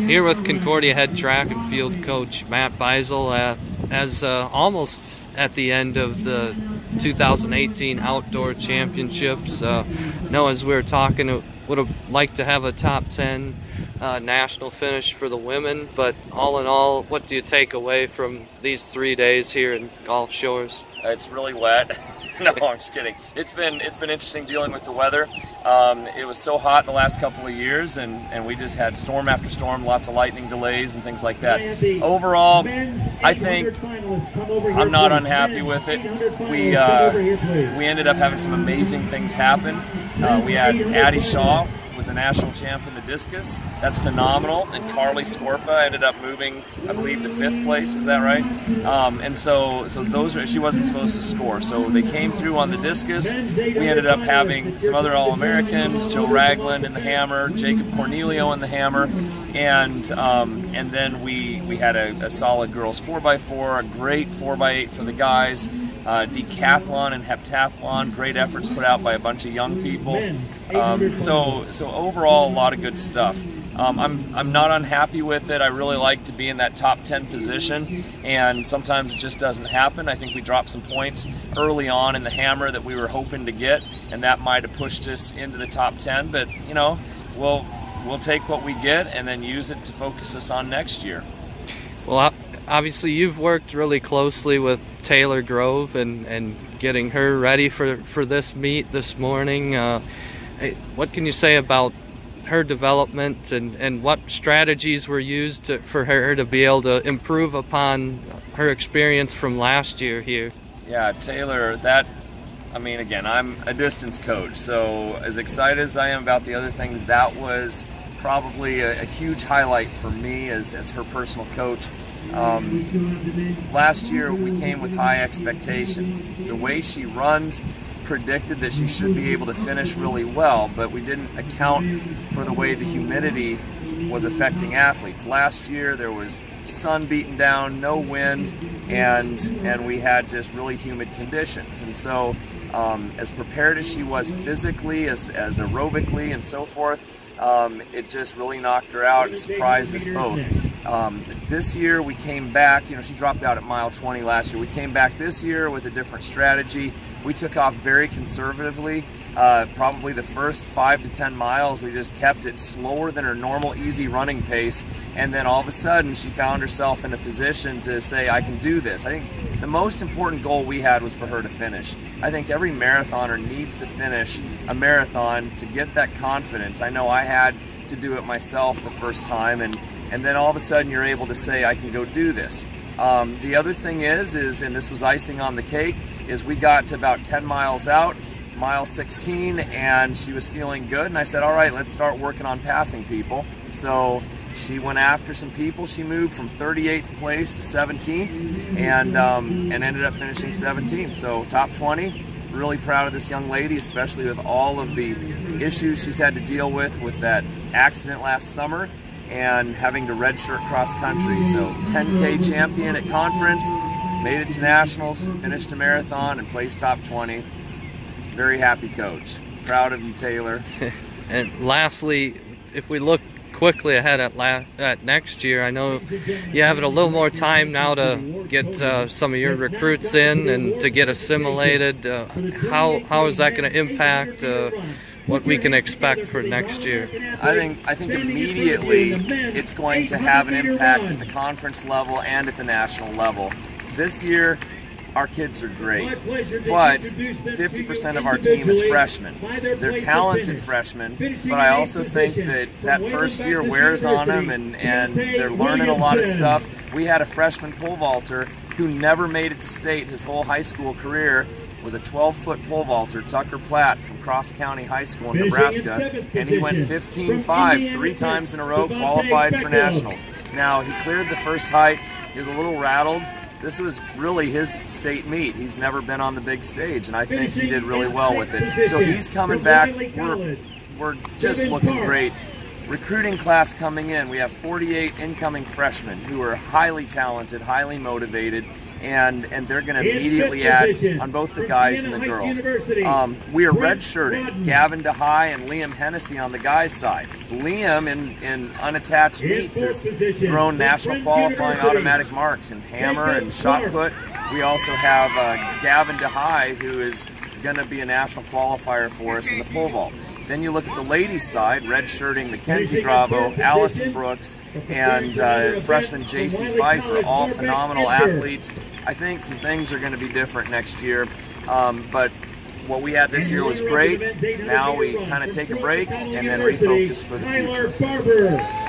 Here with Concordia head track and field coach Matt Beisel as almost at the end of the 2018 Outdoor Championships. As we were talking, would have liked to have a top 10 national finish for the women, but all in all, what do you take away from these 3 days here in Gulf Shores? It's really wet. No, I'm just kidding. It's been interesting dealing with the weather. It was so hot in the last couple of years, and we just had storm after storm, lots of lightning delays and things like that. Overall, I think I'm not unhappy with it. We ended up having some amazing things happen. We had Addie Shaw was the national champ in the discus. That's phenomenal. And Carly Scorpa ended up moving, I believe, to 5th place. Was that right? And so she wasn't supposed to score. So they came through on the discus. We ended up having some other All-Americans, Joe Ragland in the hammer, Jacob Cornelio in the hammer, and then we had a solid girls 4x4, a great 4x8 for the guys. Decathlon and heptathlon, great efforts put out by a bunch of young people. So overall, a lot of good stuff. I'm not unhappy with it. I really like to be in that top 10 position, and sometimes it just doesn't happen. I think we dropped some points early on in the hammer that we were hoping to get, and that might have pushed us into the top 10. But you know, we'll take what we get and then use it to focus us on next year. Well, obviously you've worked really closely with Taylor Grove and getting her ready for this meet this morning. What can you say about her development and what strategies were used for her to be able to improve upon her experience from last year here? Yeah, Taylor, again, I'm a distance coach, so as excited as I am about the other things, that was probably a huge highlight for me as her personal coach. Last year we came with high expectations. The way she runs predicted that she should be able to finish really well, but we didn't account for the way the humidity was affecting athletes. Last year there was sun beaten down, no wind, and we had just really humid conditions. And so as prepared as she was physically, as aerobically and so forth, it just really knocked her out and surprised us both. This year we came back, she dropped out at mile 20 last year. We came back this year with a different strategy. We took off very conservatively. Probably the first 5 to 10 miles, we just kept it slower than her normal easy running pace. And then all of a sudden she found herself in a position to say, I can do this. I think the most important goal we had was for her to finish. I think every marathoner needs to finish a marathon to get that confidence. I know I had to do it myself the first time, and then all of a sudden you're able to say, I can go do this. The other thing is, and this was icing on the cake, is we got to about 10 miles out, mile 16, and she was feeling good, and I said, all right, let's start working on passing people. So she went after some people. She moved from 38th place to 17th, and ended up finishing 17th. So top 20. Really proud of this young lady, especially with all of the issues she's had to deal with that accident last summer and having to redshirt cross country. So 10K champion at conference, made it to nationals, finished a marathon, and placed top 20. Very happy coach. Proud of you, Taylor. And lastly, if we look quickly ahead at next year, I know you have a little more time now to get some of your recruits in and to get assimilated. How is that going to impact what we can expect for next year? I think immediately it's going to have an impact at the conference level and at the national level. This year, our kids are great, but 50% of our team is freshmen. They're talented freshmen, but I also think that first year wears on them, and they're learning a lot of stuff. We had a freshman pole vaulter who never made it to state his whole high school career. Was a 12-foot pole vaulter, Tucker Platt from Cross County High School in Nebraska, and he went 15.5 3 times in a row, qualified for nationals. Now, he cleared the first height. He was a little rattled. This was really his state meet. He's never been on the big stage, and I think he did really well with it. So he's coming back. We're just looking great. Recruiting class coming in. We have 48 incoming freshmen who are highly talented, highly motivated, and they're going to immediately add on both the guys and the girls. We are redshirting Gavin DeHaye and Liam Hennessy on the guys' side. Liam, in unattached meets, has thrown national qualifying automatic marks in hammer and shot put. We also have Gavin DeHaye, who is going to be a national qualifier for us in the pole vault. Then you look at the ladies' side, redshirting Mackenzie Bravo, Allison Brooks, and freshman JC Pfeiffer, all phenomenal athletes. I think some things are going to be different next year, but what we had this year was great. Now we kind of take a break and then refocus for the future.